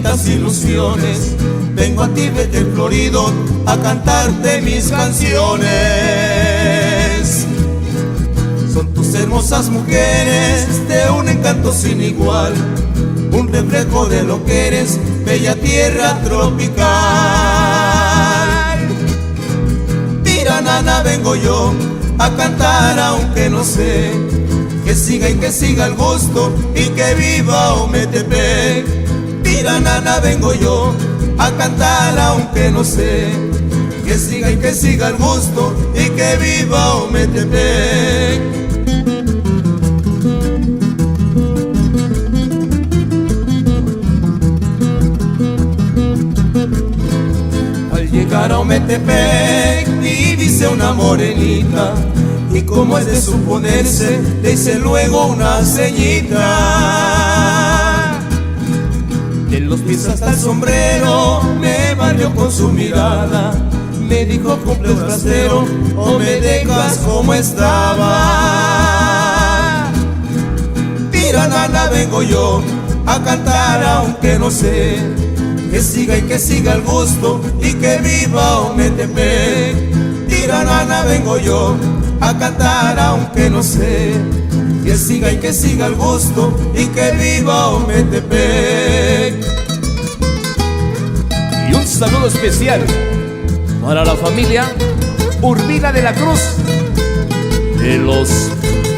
infinitas ilusiones. Vengo a ti desde el Florido a cantarte mis canciones. Son tus hermosas mujeres de un encanto sin igual, un reflejo de lo que eres, bella tierra tropical. Mira, nana, vengo yo a cantar aunque no sé, que siga y que siga el gusto y que viva Ometepec. Mira, nana, vengo yo a cantar aunque no sé, que siga y que siga el gusto y que viva Ometepec. Al llegar a Ometepec vi dice una morenita, y como es de suponerse, le hice luego una ceñita. De los pies hasta el sombrero me barrió con su mirada, me dijo cumple trasero o me dejas como estaba. Mira, nana, vengo yo a cantar aunque no sé, que siga y que siga el gusto y que viva Ometepec. Mira, nana, vengo yo a cantar aunque no sé, que siga y que siga el gusto y que viva Ometepec. Y un saludo especial para la familia Urbina de la Cruz de los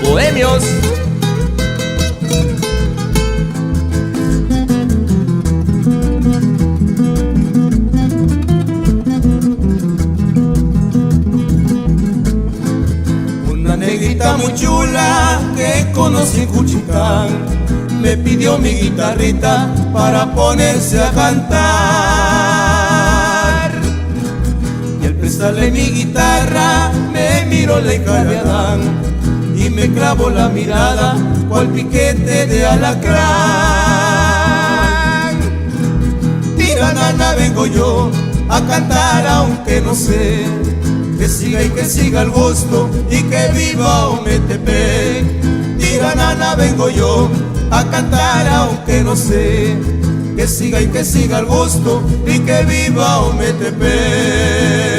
Bohemios. Negrita muy chula que conocí en Juchitán, me pidió mi guitarrita para ponerse a cantar. Y al prestarle mi guitarra me miró la hija de Adán y me clavó la mirada cual piquete de alacrán. Mira, nana, vengo yo a cantar aunque no sé, que siga y que siga el gusto y que viva Ometepec. Mira, nana, vengo yo a cantar aunque no sé, que siga y que siga el gusto y que viva Ometepec.